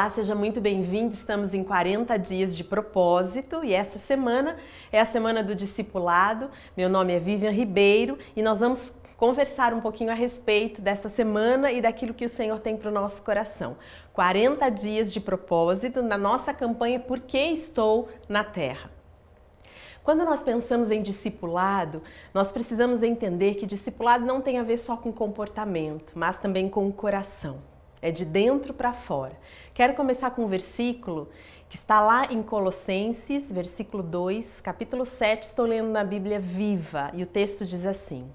Olá, seja muito bem-vindo. Estamos em 40 dias de propósito e essa semana é a semana do discipulado. Meu nome é Vivian Ribeiro e nós vamos conversar um pouquinho a respeito dessa semana e daquilo que o Senhor tem para o nosso coração. 40 dias de propósito na nossa campanha Por que Estou na Terra? Quando nós pensamos em discipulado, nós precisamos entender que discipulado não tem a ver só com comportamento, mas também com o coração. É de dentro para fora. Quero começar com um versículo que está lá em Colossenses, versículo 2, capítulo 7, estou lendo na Bíblia Viva, e o texto diz assim: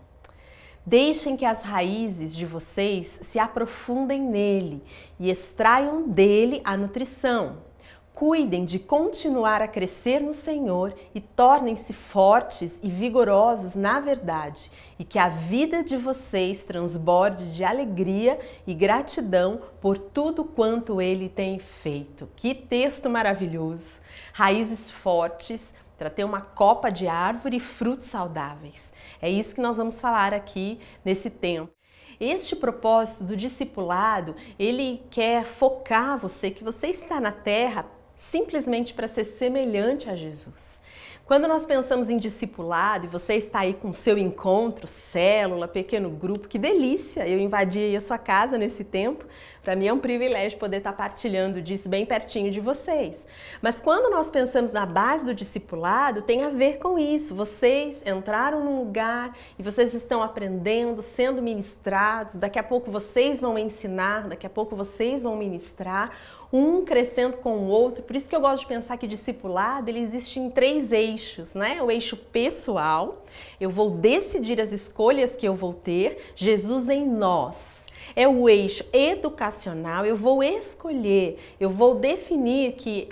Deixem que as raízes de vocês se aprofundem nele e extraiam dele a nutrição. Cuidem de continuar a crescer no Senhor e tornem-se fortes e vigorosos na verdade, e que a vida de vocês transborde de alegria e gratidão por tudo quanto Ele tem feito. Que texto maravilhoso! Raízes fortes para ter uma copa de árvore e frutos saudáveis. É isso que nós vamos falar aqui nesse tempo. Este propósito do discipulado, ele quer focar você, que você está na terra simplesmente para ser semelhante a Jesus. Quando nós pensamos em discipulado e você está aí com o seu encontro, célula, pequeno grupo, que delícia! Eu invadi aí a sua casa nesse tempo. Para mim é um privilégio poder estar partilhando disso bem pertinho de vocês. Mas quando nós pensamos na base do discipulado, tem a ver com isso. Vocês entraram num lugar e vocês estão aprendendo, sendo ministrados. Daqui a pouco vocês vão ensinar, daqui a pouco vocês vão ministrar, um crescendo com o outro. Por isso que eu gosto de pensar que discipulado, ele existe em 3 eixos, né? O eixo pessoal, eu vou decidir as escolhas que eu vou ter, Jesus em nós. É o eixo educacional, eu vou escolher, eu vou definir que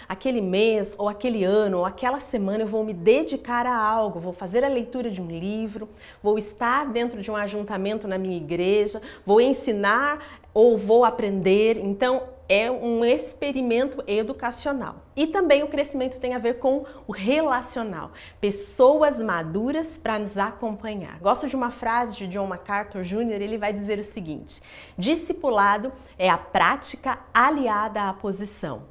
aquele mês, ou aquele ano, ou aquela semana eu vou me dedicar a algo, vou fazer a leitura de um livro, vou estar dentro de um ajuntamento na minha igreja, vou ensinar ou vou aprender. Então, é um experimento educacional. E também o crescimento tem a ver com o relacional. Pessoas maduras para nos acompanhar. Gosto de uma frase de John MacArthur Jr., ele vai dizer o seguinte: discipulado é a prática aliada à posição.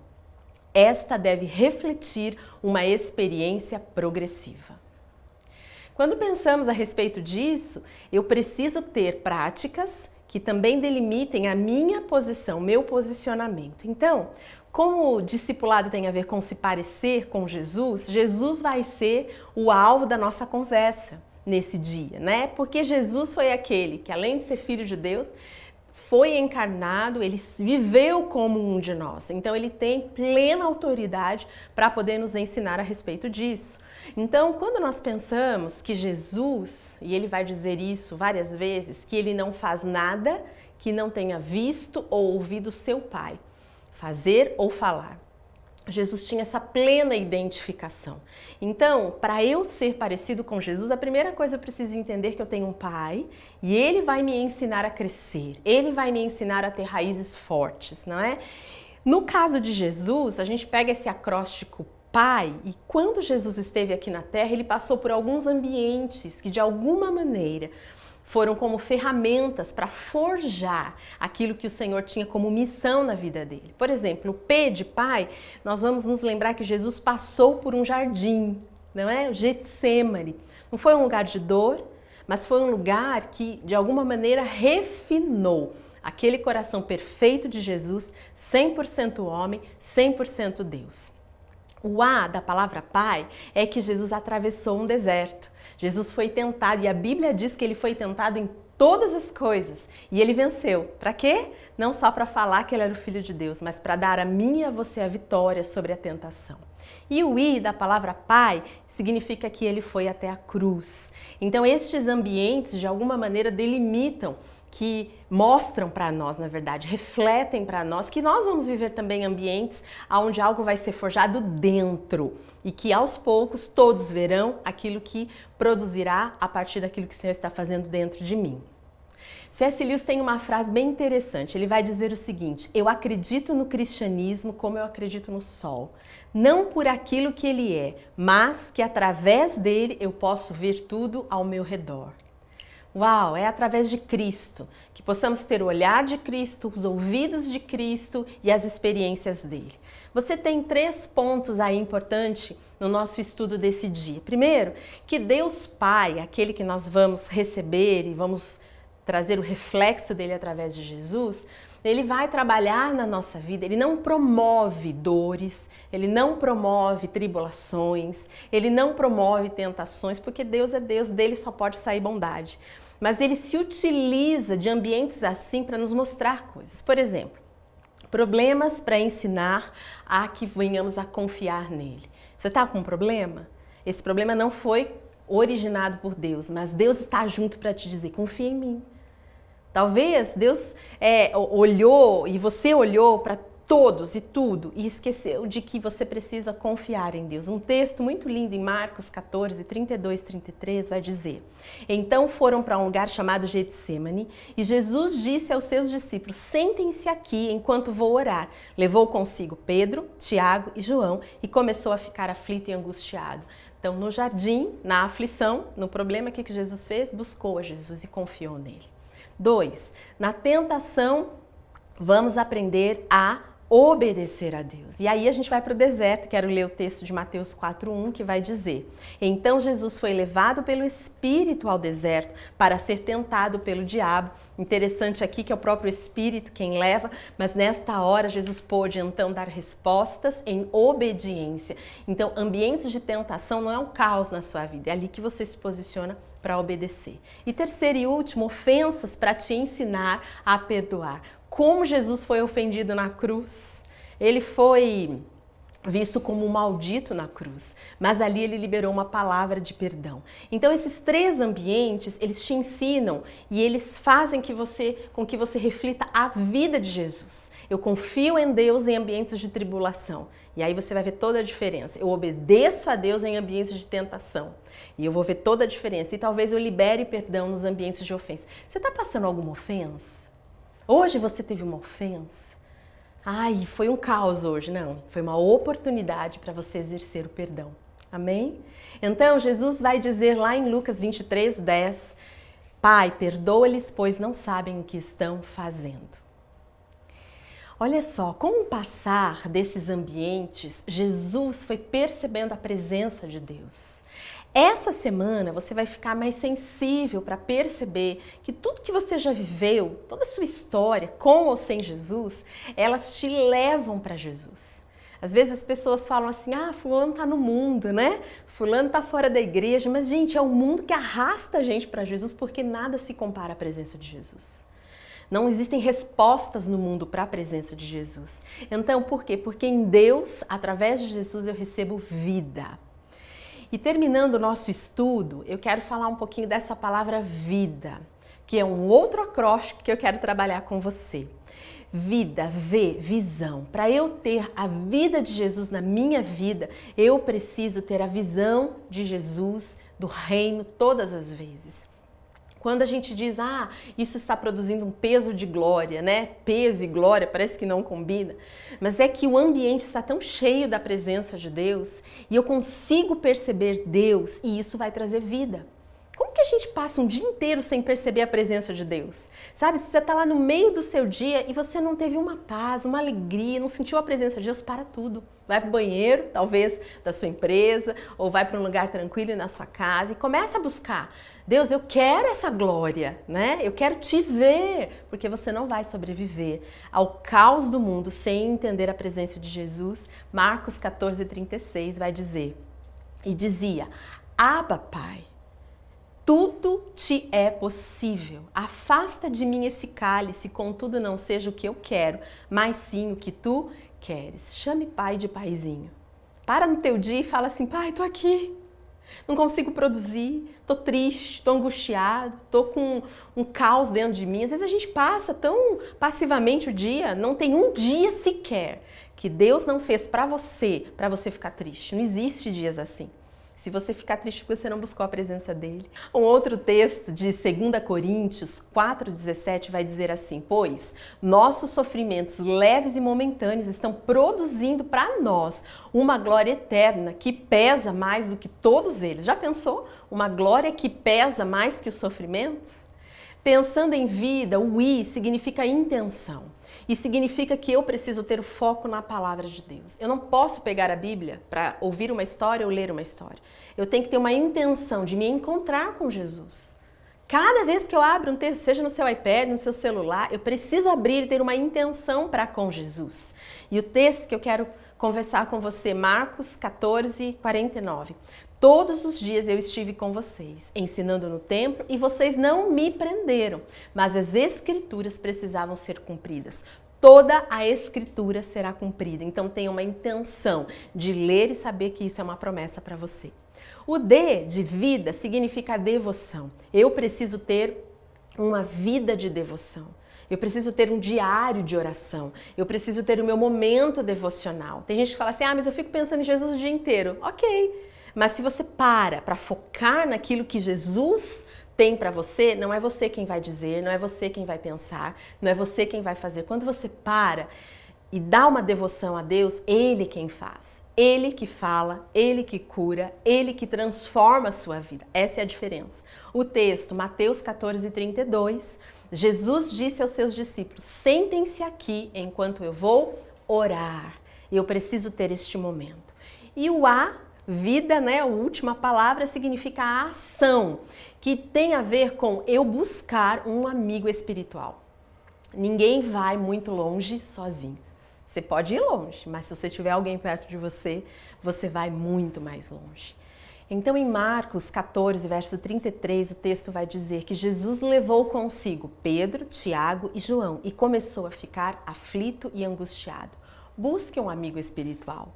Esta deve refletir uma experiência progressiva. Quando pensamos a respeito disso, eu preciso ter práticas que também delimitem a minha posição, meu posicionamento. Então, como o discipulado tem a ver com se parecer com Jesus, Jesus vai ser o alvo da nossa conversa nesse dia, né? Porque Jesus foi aquele que, além de ser filho de Deus, foi encarnado, ele viveu como um de nós. Então, ele tem plena autoridade para poder nos ensinar a respeito disso. Então, quando nós pensamos que Jesus, e ele vai dizer isso várias vezes, que ele não faz nada que não tenha visto ou ouvido seu Pai fazer ou falar. Jesus tinha essa plena identificação. Então, para eu ser parecido com Jesus, a primeira coisa eu preciso entender que eu tenho um Pai e Ele vai me ensinar a crescer, Ele vai me ensinar a ter raízes fortes, não é? No caso de Jesus, a gente pega esse acróstico Pai, e quando Jesus esteve aqui na Terra, Ele passou por alguns ambientes que de alguma maneira foram como ferramentas para forjar aquilo que o Senhor tinha como missão na vida dele. Por exemplo, o P de Pai, nós vamos nos lembrar que Jesus passou por um jardim, não é? O Getsêmani. Não foi um lugar de dor, mas foi um lugar que de alguma maneira refinou aquele coração perfeito de Jesus, 100% homem, 100% Deus. O A da palavra Pai é que Jesus atravessou um deserto. Jesus foi tentado e a Bíblia diz que ele foi tentado em todas as coisas e ele venceu. Para quê? Não só para falar que ele era o Filho de Deus, mas para dar a mim e a você a vitória sobre a tentação. E o I da palavra Pai significa que ele foi até a cruz. Então estes ambientes de alguma maneira delimitam, que mostram para nós, na verdade, refletem para nós que nós vamos viver também ambientes onde algo vai ser forjado dentro e que aos poucos todos verão aquilo que produzirá a partir daquilo que o Senhor está fazendo dentro de mim. C.S. Lewis tem uma frase bem interessante, ele vai dizer o seguinte: eu acredito no cristianismo como eu acredito no sol, não por aquilo que ele é, mas que através dele eu posso ver tudo ao meu redor. Uau, é através de Cristo, que possamos ter o olhar de Cristo, os ouvidos de Cristo e as experiências dele. Você tem 3 pontos aí importantes no nosso estudo desse dia. Primeiro, que Deus Pai, aquele que nós vamos receber e vamos trazer o reflexo dele através de Jesus, ele vai trabalhar na nossa vida, ele não promove dores, ele não promove tribulações, ele não promove tentações, porque Deus é Deus, dele só pode sair bondade. Mas ele se utiliza de ambientes assim para nos mostrar coisas. Por exemplo, problemas para ensinar a que venhamos a confiar nele. Você está com um problema? Esse problema não foi originado por Deus, mas Deus está junto para te dizer, confia em mim. Talvez Deus olhou e você olhou para todos e tudo e esqueceu de que você precisa confiar em Deus. Um texto muito lindo em Marcos 14, 32, 33 vai dizer: Então foram para um lugar chamado Getsêmani e Jesus disse aos seus discípulos, sentem-se aqui enquanto vou orar. Levou consigo Pedro, Tiago e João e começou a ficar aflito e angustiado. Então no jardim, na aflição, no problema, o que Jesus fez? Buscou a Jesus e confiou nele. 2. Na tentação, vamos aprender a obedecer a Deus. E aí a gente vai para o deserto, quero ler o texto de Mateus 4:1, que vai dizer: Então Jesus foi levado pelo Espírito ao deserto para ser tentado pelo diabo. Interessante aqui que é o próprio Espírito quem leva, mas nesta hora Jesus pôde então dar respostas em obediência. Então, ambientes de tentação não é um caos na sua vida, é ali que você se posiciona para obedecer. E terceiro e último, ofensas para te ensinar a perdoar. Como Jesus foi ofendido na cruz, ele foi visto como um maldito na cruz, mas ali ele liberou uma palavra de perdão. Então esses 3 ambientes, eles te ensinam e eles fazem com que você reflita a vida de Jesus. Eu confio em Deus em ambientes de tribulação. E aí você vai ver toda a diferença. Eu obedeço a Deus em ambientes de tentação. E eu vou ver toda a diferença. E talvez eu libere perdão nos ambientes de ofensa. Você está passando alguma ofensa? Hoje você teve uma ofensa? Ai, foi um caos hoje. Não, foi uma oportunidade para você exercer o perdão. Amém? Então, Jesus vai dizer lá em Lucas 23:10, Pai, perdoa-lhes, pois não sabem o que estão fazendo. Olha só, com o passar desses ambientes, Jesus foi percebendo a presença de Deus. Essa semana você vai ficar mais sensível para perceber que tudo que você já viveu, toda a sua história, com ou sem Jesus, elas te levam para Jesus. Às vezes as pessoas falam assim, fulano tá no mundo, né? Fulano tá fora da igreja, mas gente, é o mundo que arrasta a gente para Jesus porque nada se compara à presença de Jesus. Não existem respostas no mundo para a presença de Jesus. Então, por quê? Porque em Deus, através de Jesus, eu recebo vida. E terminando o nosso estudo, eu quero falar um pouquinho dessa palavra vida, que é um outro acróstico que eu quero trabalhar com você. Vida, visão. Para eu ter a vida de Jesus na minha vida, eu preciso ter a visão de Jesus, do reino, todas as vezes. Quando a gente diz, isso está produzindo um peso de glória, né? Peso e glória, parece que não combina. Mas é que o ambiente está tão cheio da presença de Deus e eu consigo perceber Deus e isso vai trazer vida. Como que a gente passa um dia inteiro sem perceber a presença de Deus? Sabe, se você está lá no meio do seu dia e você não teve uma paz, uma alegria, não sentiu a presença de Deus, para tudo. Vai para o banheiro, talvez, da sua empresa, ou vai para um lugar tranquilo na sua casa e começa a buscar. Deus, eu quero essa glória, né? Eu quero te ver, porque você não vai sobreviver ao caos do mundo sem entender a presença de Jesus. Marcos 14:36 vai dizer, e dizia, Abba, Pai, tudo te é possível. Afasta de mim esse cálice, contudo não seja o que eu quero, mas sim o que tu queres. Chame pai de paizinho. Para no teu dia e fala assim, pai, tô aqui. Não consigo produzir, tô triste, tô angustiado, tô com um caos dentro de mim. Às vezes a gente passa tão passivamente o dia, não tem um dia sequer que Deus não fez para você ficar triste. Não existe dias assim. Se você ficar triste porque você não buscou a presença dele. Um outro texto de 2 Coríntios 4,17 vai dizer assim: pois nossos sofrimentos leves e momentâneos estão produzindo para nós uma glória eterna que pesa mais do que todos eles. Já pensou? Uma glória que pesa mais que os sofrimentos? Pensando em vida, o I significa intenção. E significa que eu preciso ter o foco na palavra de Deus. Eu não posso pegar a Bíblia para ouvir uma história ou ler uma história. Eu tenho que ter uma intenção de me encontrar com Jesus. Cada vez que eu abro um texto, seja no seu iPad, no seu celular, eu preciso abrir e ter uma intenção para com Jesus. E o texto que eu quero conversar com você, Marcos 14, 49. Todos os dias eu estive com vocês, ensinando no templo, e vocês não me prenderam, mas as escrituras precisavam ser cumpridas. Toda a escritura será cumprida, então tenha uma intenção de ler e saber que isso é uma promessa para você. O D de vida significa devoção. Eu preciso ter uma vida de devoção. Eu preciso ter um diário de oração. Eu preciso ter o meu momento devocional. Tem gente que fala assim, mas eu fico pensando em Jesus o dia inteiro. Ok. Mas se você para focar naquilo que Jesus tem para você, não é você quem vai dizer, não é você quem vai pensar, não é você quem vai fazer. Quando você para e dá uma devoção a Deus, Ele quem faz. Ele que fala, Ele que cura, Ele que transforma a sua vida. Essa é a diferença. O texto, Mateus 14, 32, Jesus disse aos seus discípulos, sentem-se aqui enquanto eu vou orar. Eu preciso ter este momento. E o A, vida, né? A última palavra significa a ação, que tem a ver com eu buscar um amigo espiritual. Ninguém vai muito longe sozinho. Você pode ir longe, mas se você tiver alguém perto de você, você vai muito mais longe. Então, em Marcos 14, verso 33, o texto vai dizer que Jesus levou consigo Pedro, Tiago e João e começou a ficar aflito e angustiado. Busque um amigo espiritual.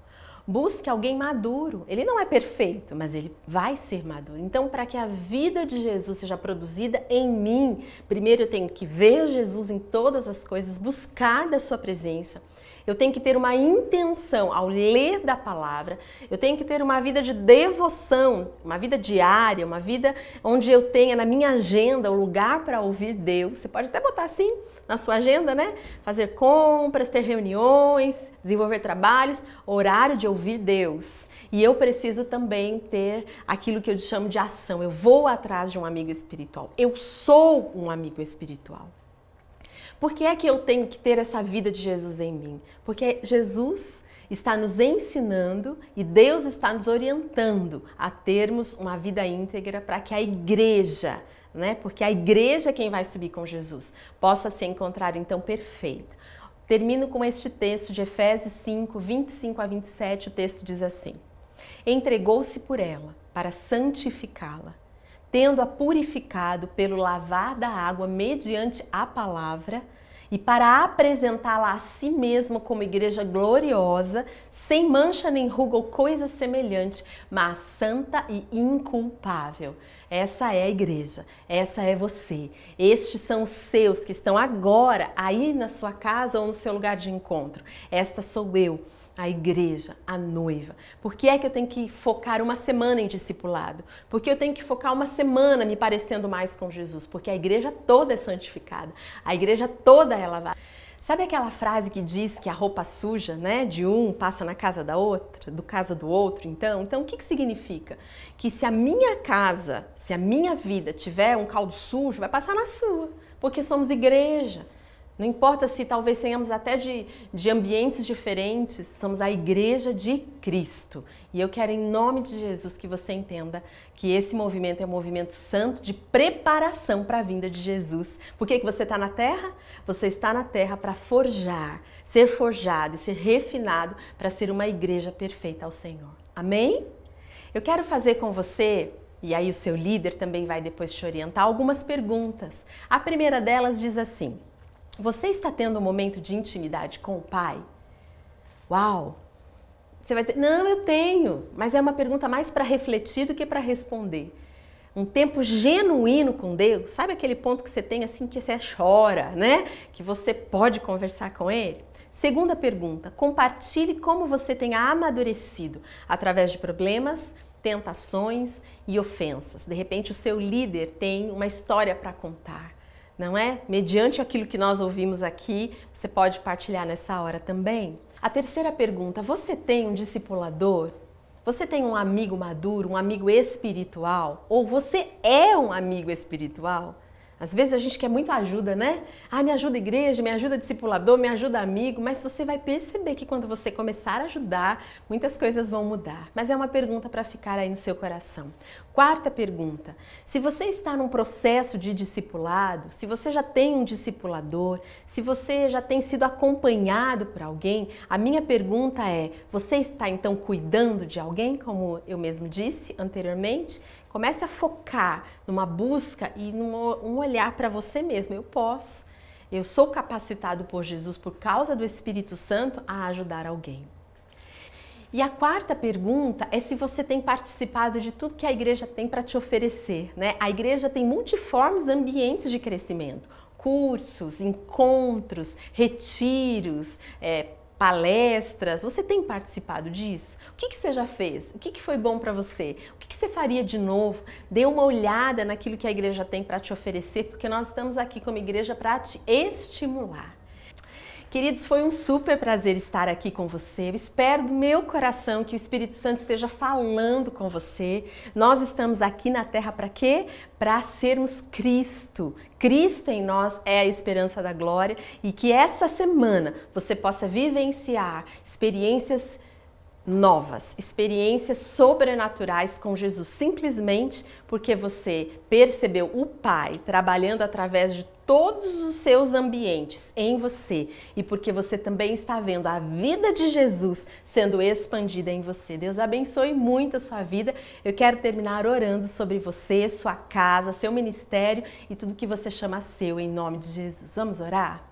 Busque alguém maduro. Ele não é perfeito, mas ele vai ser maduro. Então, para que a vida de Jesus seja produzida em mim, primeiro eu tenho que ver Jesus em todas as coisas, buscar da sua presença. Eu tenho que ter uma intenção ao ler da palavra, eu tenho que ter uma vida de devoção, uma vida diária, uma vida onde eu tenha na minha agenda o lugar para ouvir Deus. Você pode até botar assim na sua agenda, né? Fazer compras, ter reuniões, desenvolver trabalhos, horário de ouvir Deus. E eu preciso também ter aquilo que eu chamo de ação. Eu vou atrás de um amigo espiritual. Eu sou um amigo espiritual. Por que é que eu tenho que ter essa vida de Jesus em mim? Porque Jesus está nos ensinando e Deus está nos orientando a termos uma vida íntegra para que a igreja, né? Porque a igreja é quem vai subir com Jesus, possa se encontrar então perfeita. Termino com este texto de Efésios 5, 25 a 27, o texto diz assim: entregou-se por ela para santificá-la, tendo-a purificado pelo lavar da água mediante a palavra, e para apresentá-la a si mesma como igreja gloriosa, sem mancha nem ruga ou coisa semelhante, mas santa e inculpável. Essa é a igreja, essa é você. Estes são os seus que estão agora aí na sua casa ou no seu lugar de encontro. Esta sou eu, a igreja, a noiva. Por que é que eu tenho que focar uma semana em discipulado? Porque eu tenho que focar uma semana me parecendo mais com Jesus? Porque a igreja toda é santificada, a igreja toda é lavada. Sabe aquela frase que diz que a roupa suja, né, de um passa na casa da outra, do casa do outro, então o que significa? Que se a minha casa, se a minha vida tiver um caldo sujo, vai passar na sua, porque somos igreja. Não importa se talvez tenhamos até de ambientes diferentes, somos a igreja de Cristo. E eu quero, em nome de Jesus, que você entenda que esse movimento é um movimento santo de preparação para a vinda de Jesus. Por que você está na terra? Você está na terra para forjar, ser forjado e ser refinado para ser uma igreja perfeita ao Senhor. Amém? Eu quero fazer com você, e aí o seu líder também vai depois te orientar, algumas perguntas. A primeira delas diz assim: você está tendo um momento de intimidade com o Pai? Uau! Você vai dizer, não, eu tenho, mas é uma pergunta mais para refletir do que para responder. Um tempo genuíno com Deus, sabe aquele ponto que você tem assim que você chora, né? Que você pode conversar com Ele? Segunda pergunta, compartilhe como você tem amadurecido através de problemas, tentações e ofensas. De repente, o seu líder tem uma história para contar, não é? Mediante aquilo que nós ouvimos aqui, você pode partilhar nessa hora também. A terceira pergunta: você tem um discipulador? Você tem um amigo maduro, um amigo espiritual? Ou você é um amigo espiritual? Às vezes a gente quer muito ajuda, né? Ah, me ajuda igreja, me ajuda discipulador, me ajuda amigo, mas você vai perceber que quando você começar a ajudar, muitas coisas vão mudar. Mas é uma pergunta para ficar aí no seu coração. Quarta pergunta: se você está num processo de discipulado, se você já tem um discipulador, se você já tem sido acompanhado por alguém, a minha pergunta é: você está então cuidando de alguém, como eu mesmo disse anteriormente? Comece a focar numa busca e num olhar para você mesmo. Eu posso, eu sou capacitado por Jesus, por causa do Espírito Santo, a ajudar alguém. E a quarta pergunta é se você tem participado de tudo que a igreja tem para te oferecer, né? A igreja tem multiformes ambientes de crescimento, cursos, encontros, retiros, palestras. Você tem participado disso? O que você já fez? O que foi bom para você? O que você faria de novo? Dê uma olhada naquilo que a igreja tem para te oferecer, porque nós estamos aqui como igreja para te estimular. Queridos, foi um super prazer estar aqui com você. Eu espero do meu coração que o Espírito Santo esteja falando com você. Nós estamos aqui na Terra para quê? Para sermos Cristo. Cristo em nós é a esperança da glória, e que essa semana você possa vivenciar experiências novas, experiências sobrenaturais com Jesus, simplesmente porque você percebeu o Pai trabalhando através de todos os seus ambientes em você, e porque você também está vendo a vida de Jesus sendo expandida em você. Deus abençoe muito a sua vida. Eu quero terminar orando sobre você, sua casa, seu ministério e tudo que você chama seu, em nome de Jesus. Vamos orar?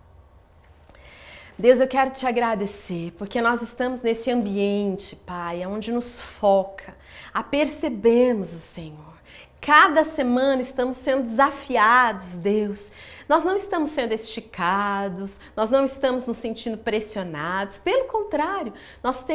Deus, eu quero te agradecer, porque nós estamos nesse ambiente, Pai, onde nos foca a percebermos o Senhor. Cada semana estamos sendo desafiados, Deus. Nós não estamos sendo esticados, nós não estamos nos sentindo pressionados. Pelo contrário, nós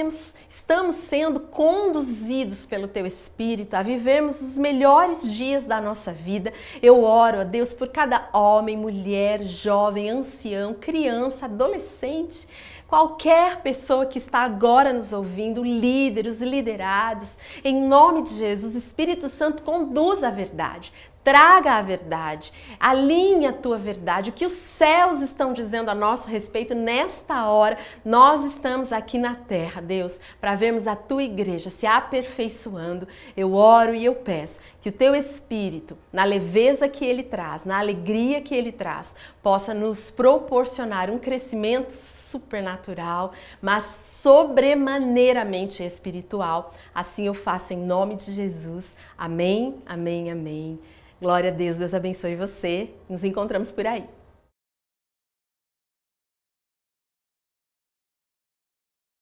estamos sendo conduzidos pelo Teu Espírito a vivermos os melhores dias da nossa vida. Eu oro a Deus por cada homem, mulher, jovem, ancião, criança, adolescente, qualquer pessoa que está agora nos ouvindo, líderes, liderados, em nome de Jesus, Espírito Santo, conduz a verdade. Traga a verdade, alinhe a tua verdade, o que os céus estão dizendo a nosso respeito nesta hora. Nós estamos aqui na terra, Deus, para vermos a tua igreja se aperfeiçoando. Eu oro e eu peço que o teu Espírito, na leveza que ele traz, na alegria que ele traz, possa nos proporcionar um crescimento supernatural, mas sobremaneiramente espiritual. Assim eu faço em nome de Jesus. Amém, amém, amém. Glória a Deus, Deus abençoe você. Nos encontramos por aí.